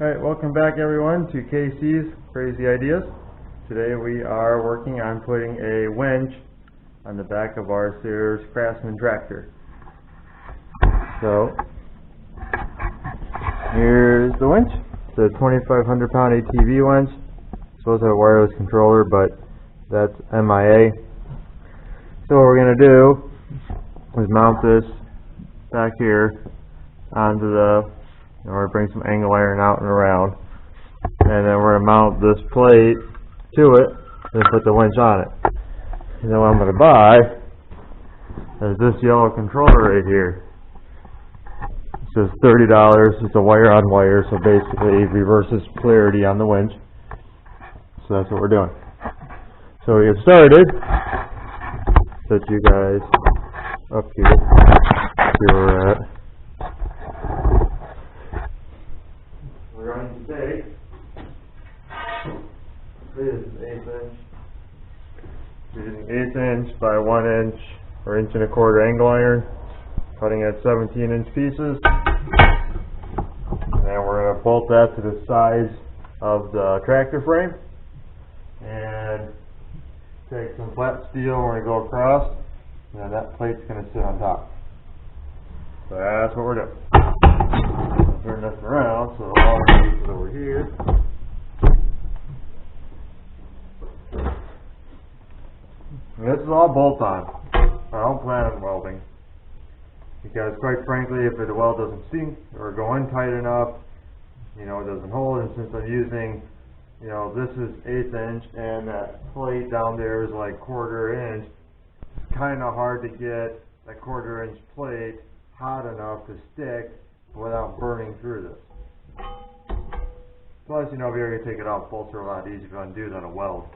Alright, welcome back everyone to KC's Crazy Ideas. Today we are working on putting a winch on the back of our Sears Craftsman tractor. So, here's the winch. It's a 2,500 pound ATV winch. It's supposed to have a wireless controller, but that's MIA. So what we're going to do is mount this back here onto the, we're going to bring some angle iron out and around, and then we're going to mount this plate to it and put the winch on it. And then what I'm going to buy is this yellow controller right here. It says $30. It's a wire on wire, so basically it reverses polarity on the winch. So that's what we're doing. So we get started. Set you guys up here. Here we're at. We're going to take, this is 1/8 inch. We're using 1/8 inch by 1 inch or 1 1/4 angle iron, cutting at 17-inch pieces. And then we're going to bolt that to the sides of the tractor frame. And take some flat steel, we're going to go across, and then that plate's going to sit on top. So that's what we're doing. Turn this around so the long piece is over here. And this is all bolt on. I don't plan on welding, because quite frankly, if the weld doesn't sink or go in tight enough, it doesn't hold. And since I'm using, this is 1/8 inch and that plate down there is like 1/4 inch, it's kind of hard to get that 1/4 inch plate hot enough to stick without burning through this. Plus, if you're going to take it off, bolts are a lot easier to undo than a weld.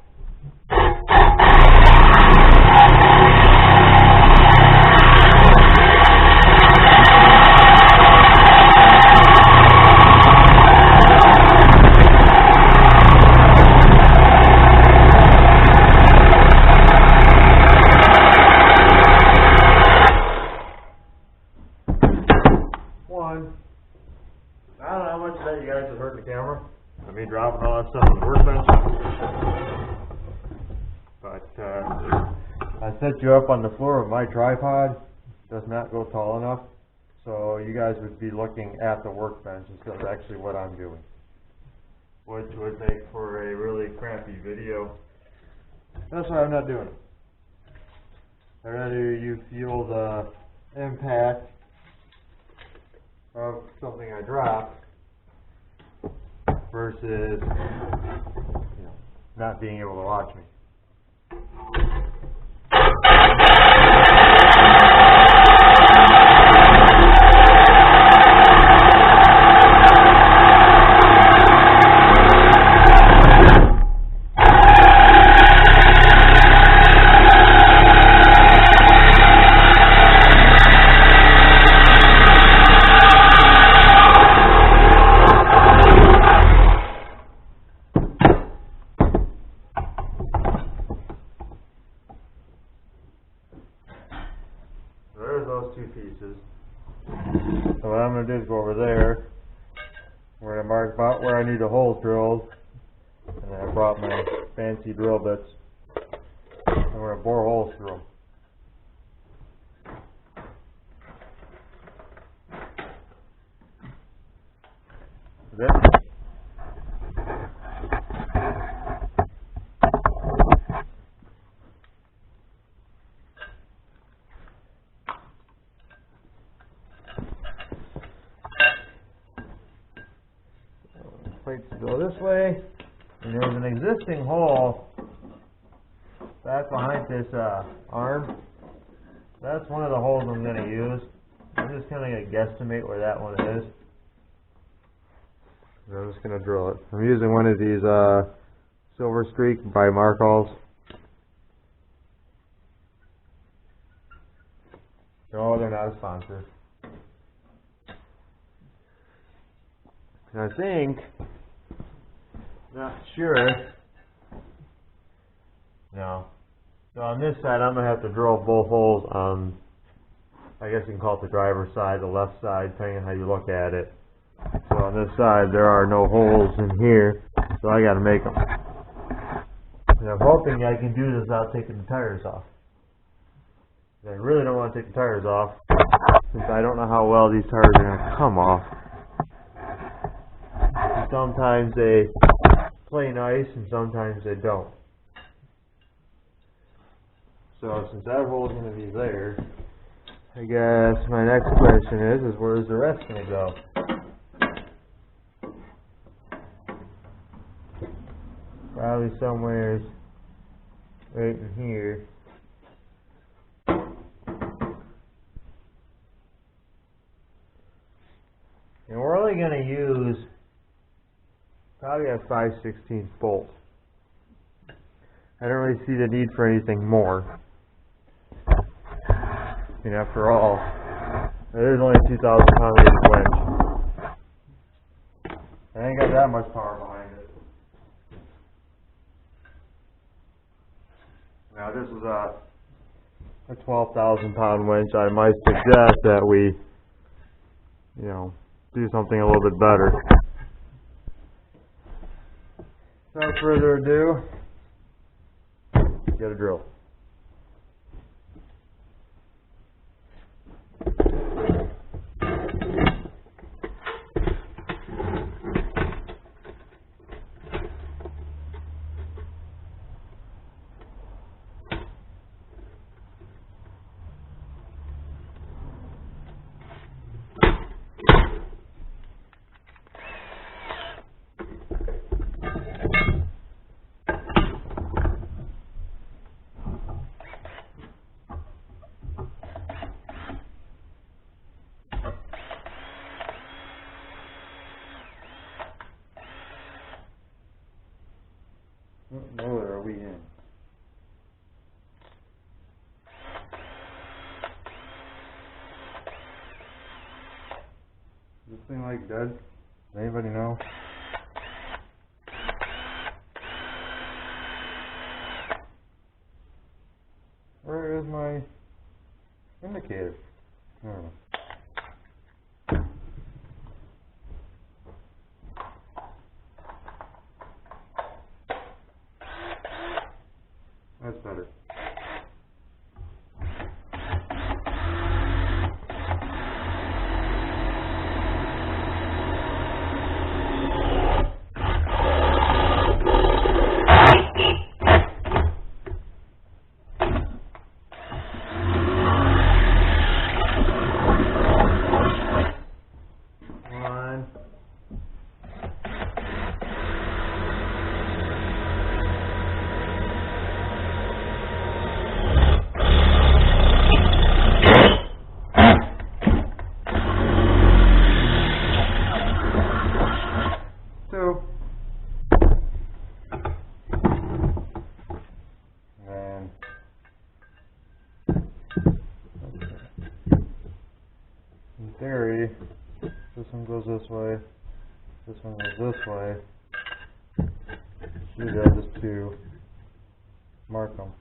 I don't know how much of that you guys have heard in the camera, of me dropping all that stuff on the workbench. But I set you up on the floor of my tripod. It does not go tall enough, so you guys would be looking at the workbench instead of actually what I'm doing, which would make for a really crappy video. That's why I'm not doing it. I'd rather you feel the impact of something I dropped versus not being able to watch me. There's those two pieces. So what I'm going to do is go over there. We're going to mark about where I need the holes drilled. And then I brought my fancy drill bits. And we're going to bore holes through them. That's it. Plates go this way, and there's an existing hole back behind this arm. That's one of the holes I'm going to use. I'm just going to guesstimate where that one is. And I'm just going to drill it. I'm using one of these Silver Streak by Markall's. No, they're not a sponsor. And I think, not sure, no. So on this side, I'm going to have to drill both holes on, I guess you can call it the driver's side, the left side, depending on how you look at it. So on this side there are no holes in here, so I gotta make them. And I'm hoping I can do this without taking the tires off. I really don't want to take the tires off, since I don't know how well these tires are going to come off. And sometimes they play nice, and sometimes they don't. So since that hole's going to be there, I guess my next question is where's the rest going to go? Probably somewhere right in here. And we're only going to use probably a 5/16 bolt. I don't really see the need for anything more. And after all, it is only 2,000 pound winch. I ain't got that much power behind it. Now this is a 12,000 pound winch. I might suggest that we, do something a little bit better. Without further ado, get a drill. What mode are we in? Is this thing like dead? Does anybody know? Where is my indicator? I don't know. That's better. In theory, this one goes this way, this one goes this way. Should I just to mark them.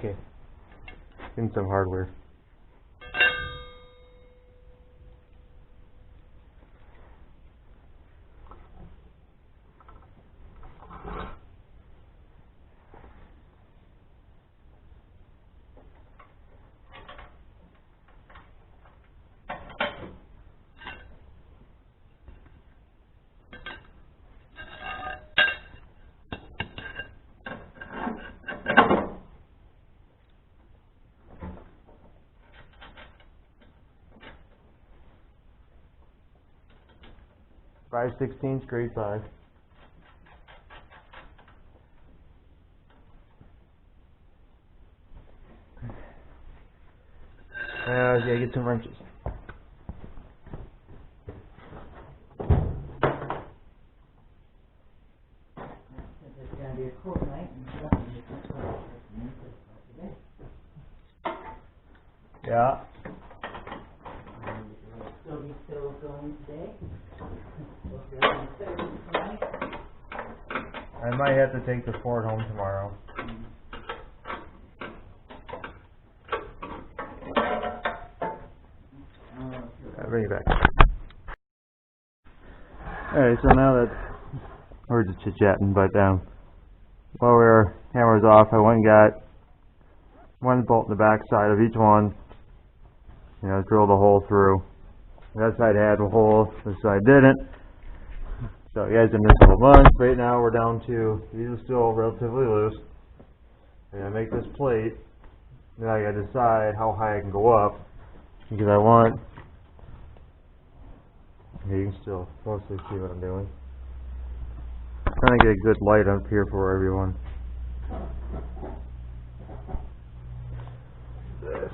Okay. Getting some hardware. Five 16ths, grade 5. Yeah, get some wrenches. It's going to be a cold night and nothing today. Yeah. Will be still going today? Tonight? I might have to take the Ford home tomorrow. I'll bring it back. Alright, so now that we're just chit-chatting, but while our hammer's off, I went and got one bolt in the back side of each one. You know, drilled a hole through. That side had a hole, this side didn't. So you guys did this a bunch. Right now we're down to, these are still relatively loose. I'm gonna make this plate. Now I gotta decide how high I can go up, because I want, you can still mostly see what I'm doing. I'm trying to get a good light up here for everyone. This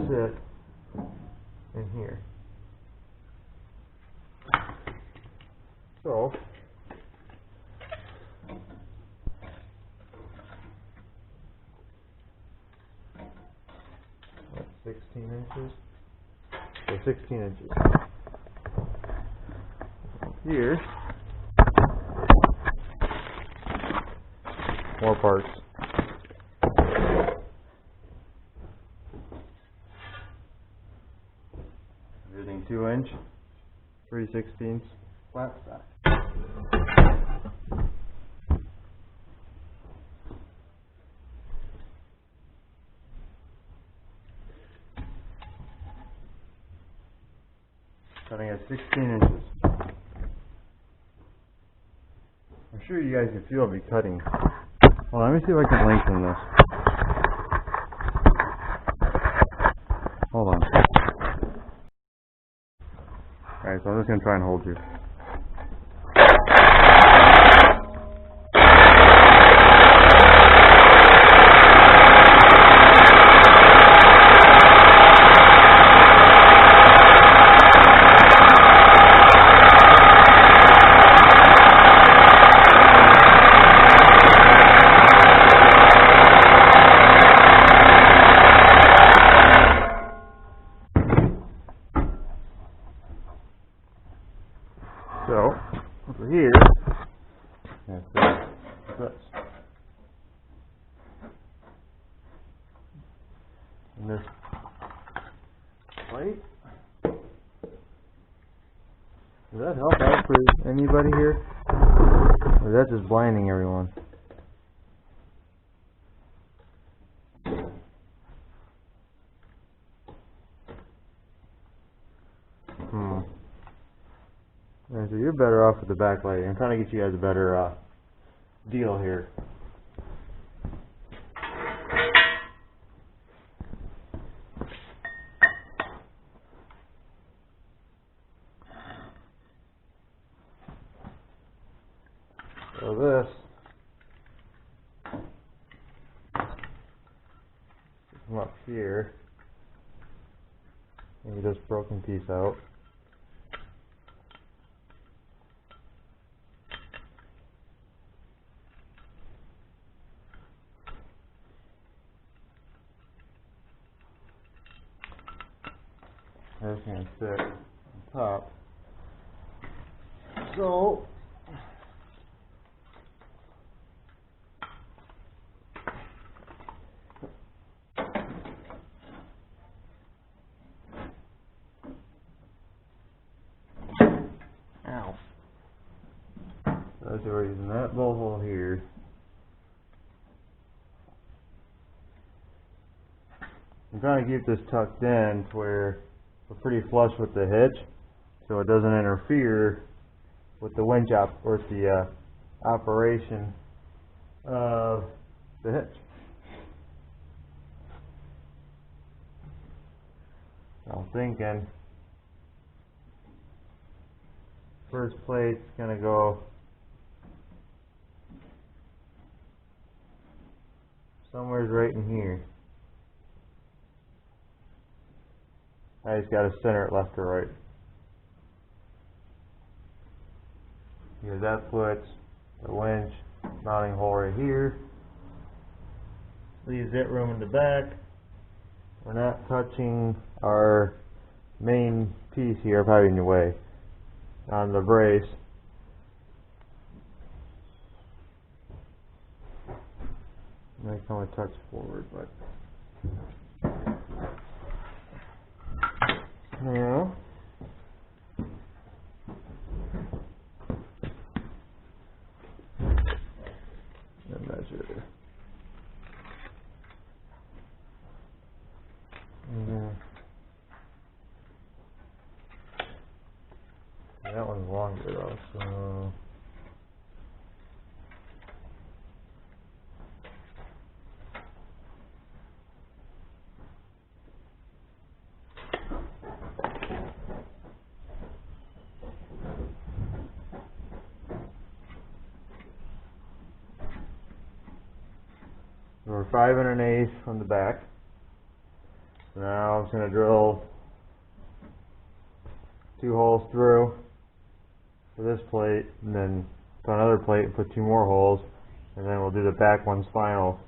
sit in here. So that's 16 inches. So 16 inches. Here, more parts. Everything 2-inch, 3/16 flat stack. Cutting at 16 inches. I'm sure you guys can feel me cutting. Well, let me see if I can lengthen this. Hold on. Alright, so I'm just going to try and hold you. So, over here, that's this. And this plate. Does that help out for anybody here? Or is that just blinding everyone? Alright, so you're better off with the backlighting. I'm trying to get you guys a better deal here. So this come up here and get this broken piece out. That's going to sit on top. So So we're using that bolt hole here. I'm trying to keep this tucked in to where we're pretty flush with the hitch, so it doesn't interfere with the winch or the operation of the hitch. I'm thinking first plate's gonna go somewhere right in here. I just gotta center it left or right. Because that puts the winch mounting hole right here. Leaves it room in the back. We're not touching our main piece here, probably in your way, on the brace. Might come a touch forward, but yeah. And measure. That one's longer though, so we're 5 1/8 from the back. So now I'm just going to drill 2 holes through for this plate, and then put another plate and put 2 more holes, and then we'll do the back one's final.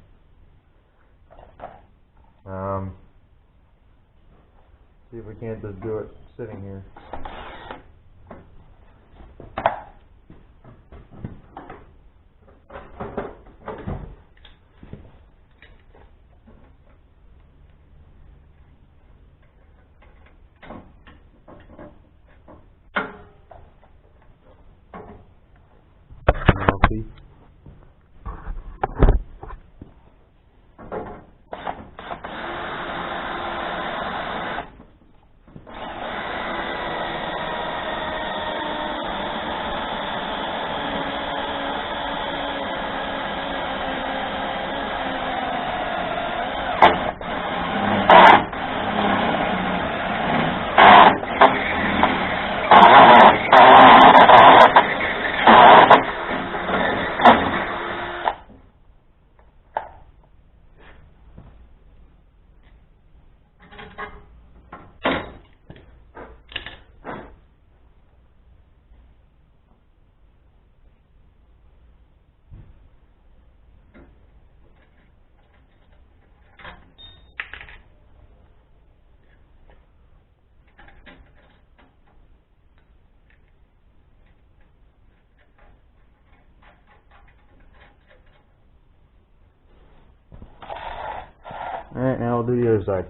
See if we can't just do it sitting here. See? Alright, now we'll do the other side.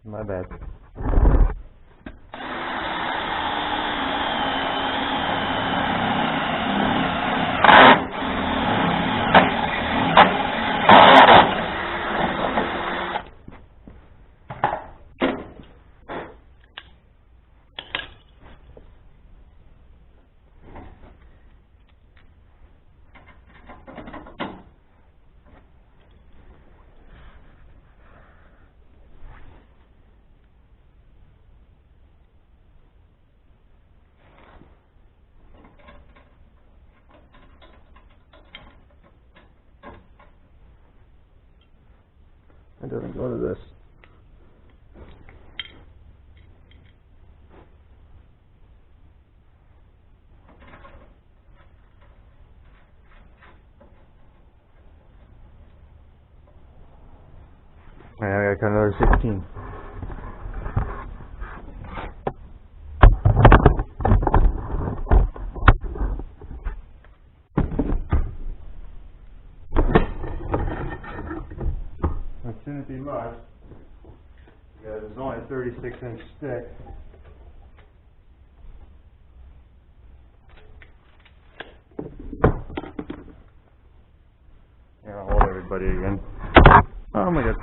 My bad. It doesn't go to this. Alright, I got another 16. It shouldn't be much, because it's only a 36-inch stick. Yeah, I'll hold everybody again. Oh my god.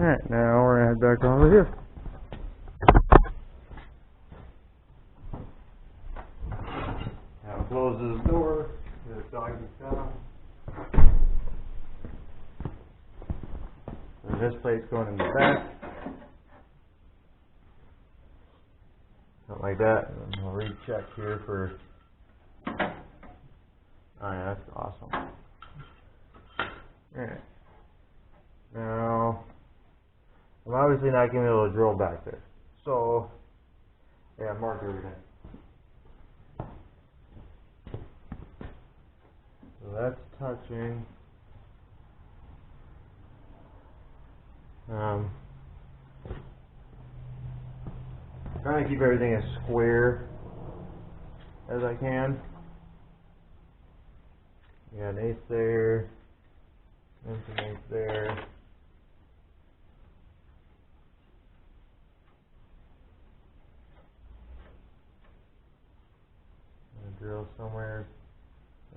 Alright, now we're going to head back over here. Now close this door, the dog is down. And this plate's going in the back. Something like that. And then I'll recheck here for... Oh yeah, that's awesome. Alright. Now... I'm obviously not going to be able to drill back there. So, yeah, mark everything. So that's touching. Trying to keep everything as square as I can. You got an eighth there, and an eighth there. Drill somewhere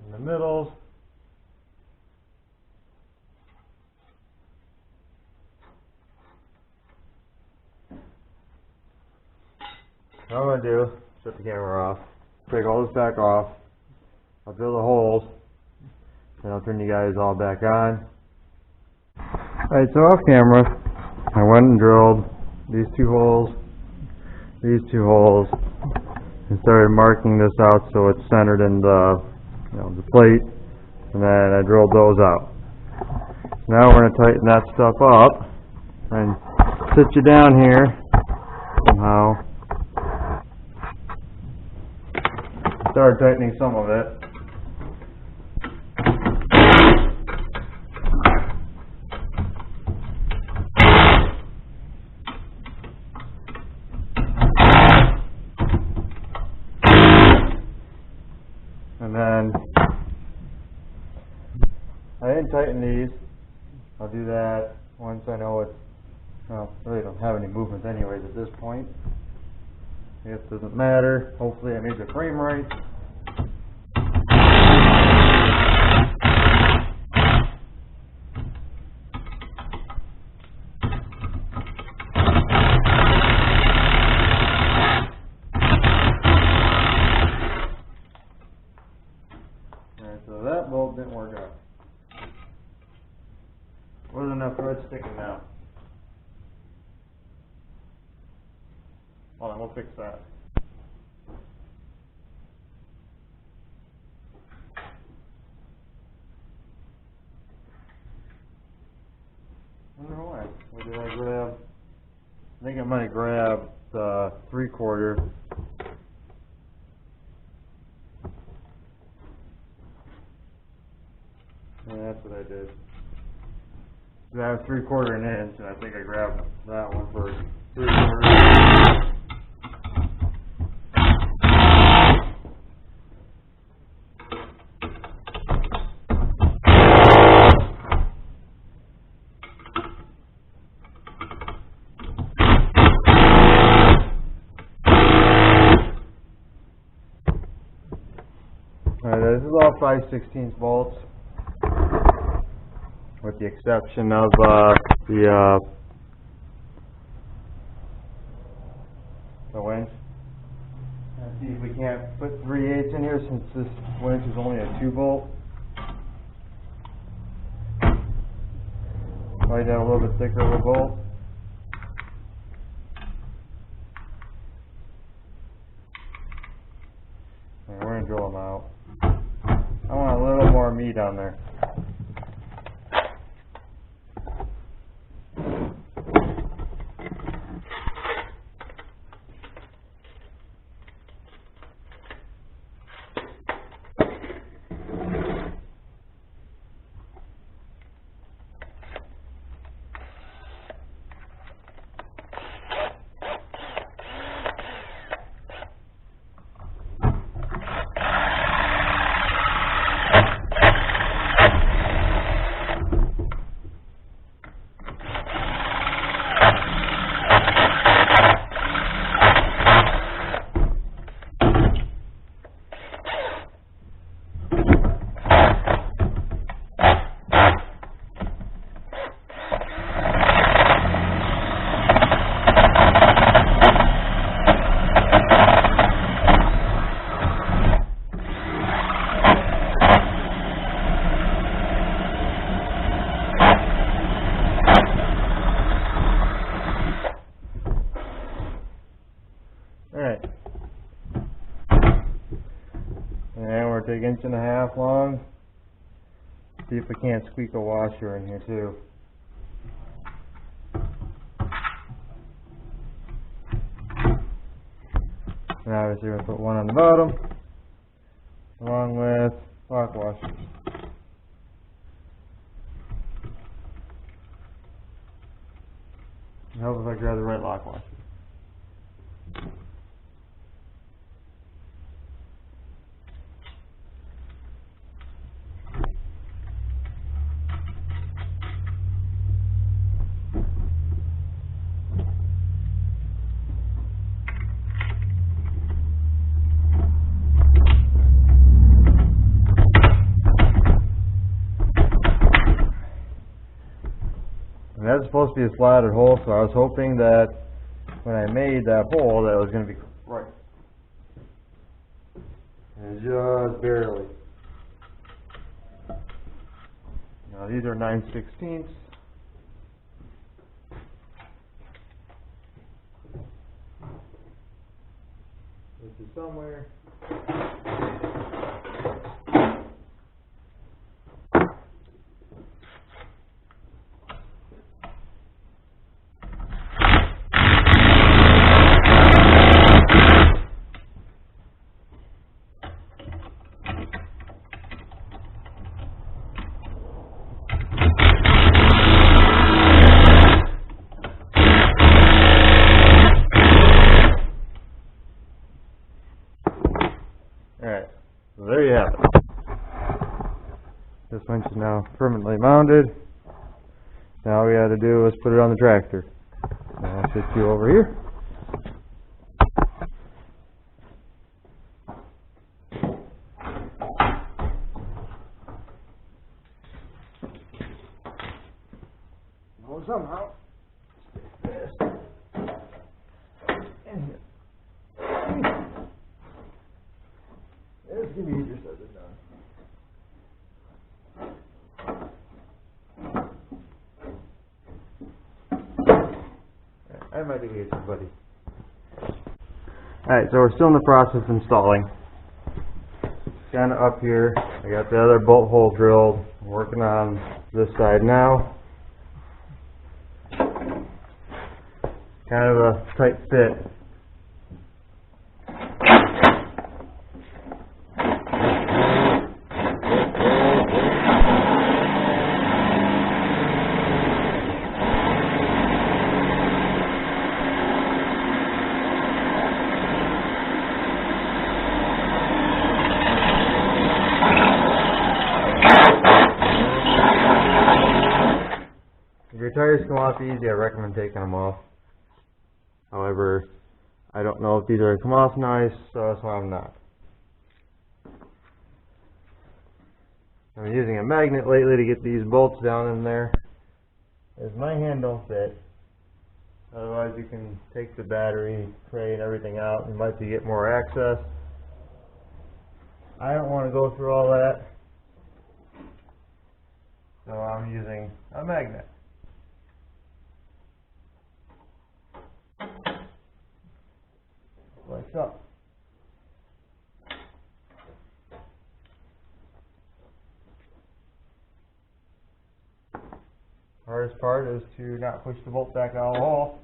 in the middle. What I'm going to do, shut the camera off, take all this back off, I'll drill the holes, then I'll turn you guys all back on. Alright, so off camera, I went and drilled these two holes, and started marking this out so it's centered in the plate, and then I drilled those out. Now we're going to tighten that stuff up and sit you down here somehow. Start tightening some of it. And then I didn't tighten these. I'll do that once I know it's, well, I really don't have any movement anyways at this point. I guess it doesn't matter. Hopefully I made the frame right. Alright, so that bolt didn't work out. Wasn't enough thread sticking out. Hold on, we'll fix that. I wonder why. What did I grab? I think I might have grabbed the 3/4. Yeah, that's what I did. I have 3/4 inch, and I think I grabbed that one for 3/4. Alright, there's a all 5/16 bolts, with the exception of the winch. Let's see if we can't put 3/8 in here since this winch is only a 2-bolt. Might have a little bit thicker of a bolt. And we're going to drill them out. I want a little more meat on there. Alright. And we're take 1.5 inches long. See if we can't squeak a washer in here too. And obviously we're going to put one on the bottom, along with lock washers. Help if I grab the right lock washer. And that's supposed to be a slotted hole, so I was hoping that when I made that hole that it was going to be right. And just barely. Now these are 9/16. This is somewhere. Alright, so there you have it. This winch is now permanently mounted. Now all we got to do is put it on the tractor. So I'll sit you over here. Oh, somehow. This. In here. This can be easier said than done. I might be easier, buddy. Alright, so we're still in the process of installing. Kind of up here. I got the other bolt hole drilled. I'm working on this side now. Kind of a tight fit. If your tires come off easy, I recommend taking them off. However, I don't know if these are come off nice, so that's why I'm not. I'm using a magnet lately to get these bolts down in there, as my hand don't fit. Otherwise you can take the battery tray and everything out and might get more access. I don't want to go through all that, so I'm using a magnet. Like so. Hardest part is to not push the bolt back out of the hole.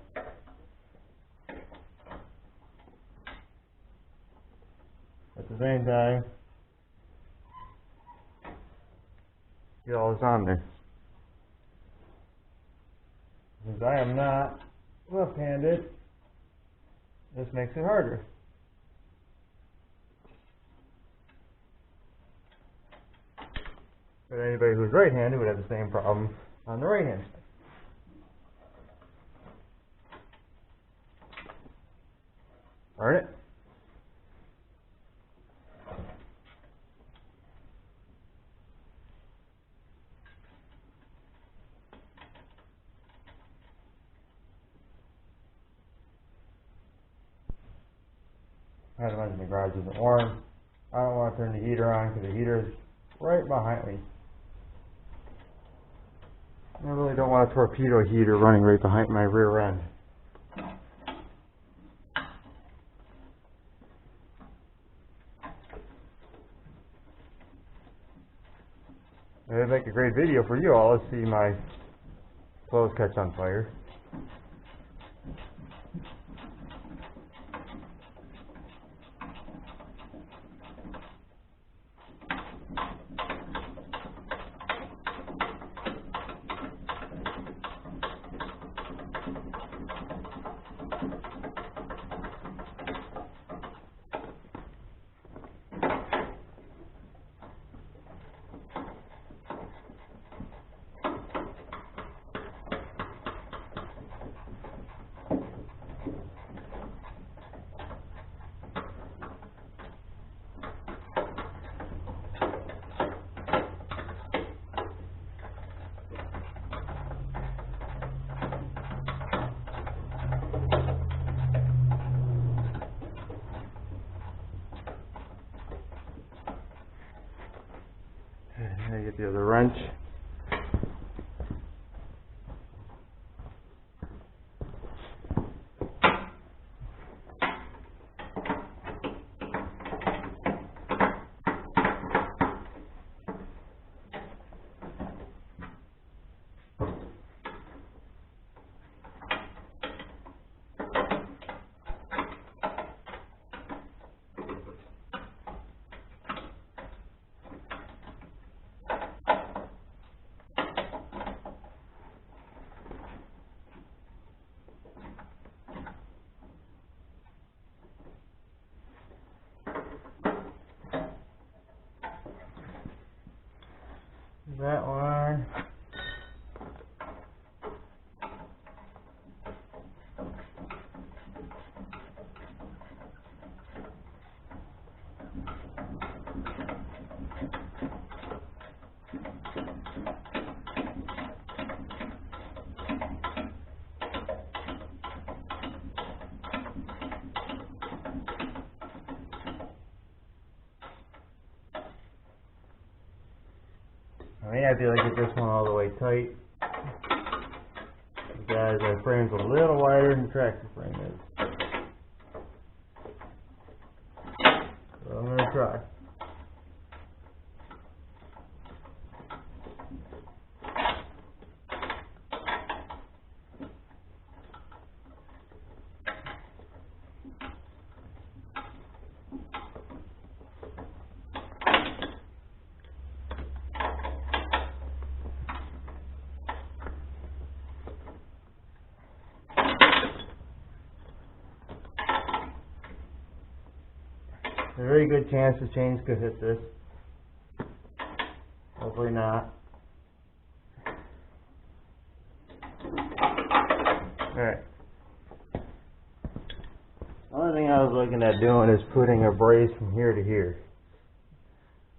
At the same time, get all this on there. Since I am not left-handed, this makes it harder. But anybody who's right-handed would have the same problem on the right hand side. Alright? I had to imagine the garage isn't warm. I don't want to turn the heater on because the heater is right behind me. I really don't want a torpedo heater running right behind my rear end. It'd make a great video for you all to see my clothes catch on fire. I get the other wrench. That one. I may have to get this one all the way tight because the frame's a little wider than the tractor frame is. So I'm going to try. There's a very good chance the chains could hit this. Hopefully not. Alright. The only thing I was looking at doing is putting a brace from here to here.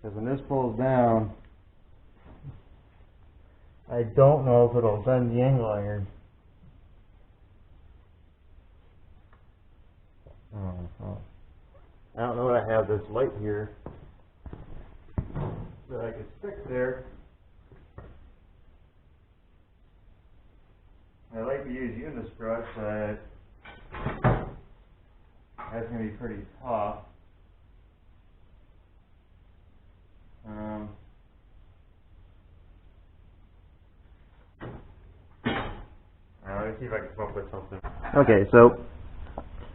Because when this pulls down, I don't know if it'll bend the angle iron. Oh. I don't know that I have this light here that I could stick there. I like to use unistrut, but that's going to be pretty tough. Let's see if I can come up with something. Okay, so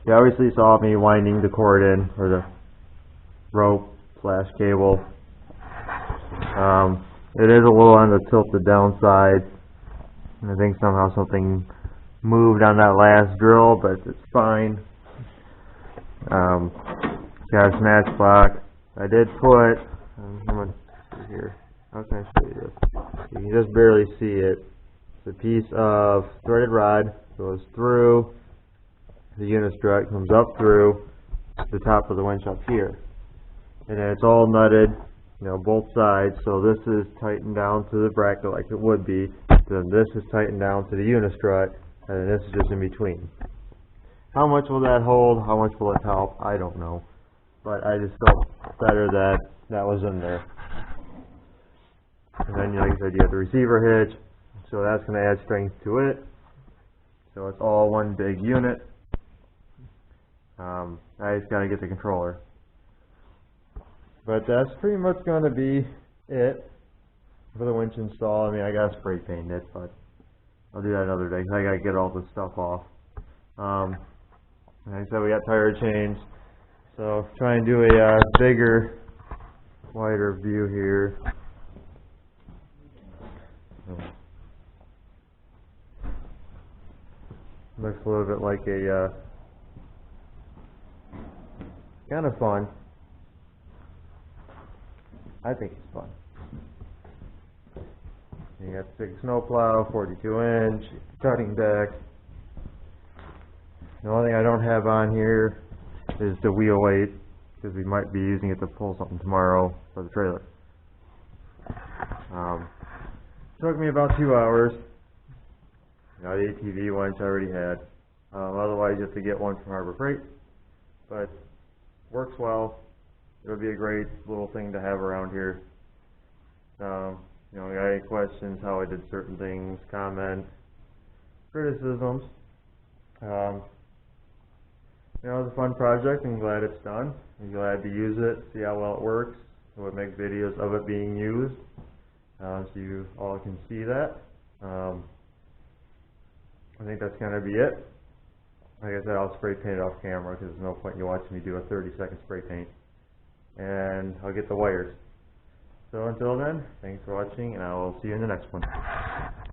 you obviously saw me winding the cord in, or the rope / cable. It is a little on the tilted down side. I think somehow something moved on that last drill, but it's fine. Got a snatch block. I did put, I'm going to see here. How can I show you this? You can just barely see it. It's a piece of threaded rod, goes through the unistrut, comes up through the top of the winch up here. And then it's all nutted, both sides, so this is tightened down to the bracket like it would be. Then this is tightened down to the unistrut, and then this is just in between. How much will that hold? How much will it help? I don't know. But I just felt better that that was in there. And then, like I said, you have the receiver hitch, so that's going to add strength to it. So it's all one big unit. I just got to get the controller. But that's pretty much going to be it for the winch install. I mean, I got to spray paint it, but I'll do that another day. I got to get all this stuff off. Like I said, we got tire chains. So try and do a bigger, wider view here. Looks a little bit like a kind of fun. I think it's fun. You got the big snowplow, 42-inch, cutting deck. The only thing I don't have on here is the wheel weight, because we might be using it to pull something tomorrow for the trailer. Took me about 2 hours. The ATV winch I already had. Otherwise, you have to get one from Harbor Freight, but works well. It'll be a great little thing to have around here. Got any questions, how I did certain things, comments, criticisms. It was a fun project. I'm glad it's done. I'm glad to use it, see how well it works. I would make videos of it being used, so you all can see that. I think that's going to be it. Like I said, I'll spray paint it off camera because there's no point in you watching me do a 30-second spray paint. And I'll get the wires. So until then, thanks for watching, and I will see you in the next one.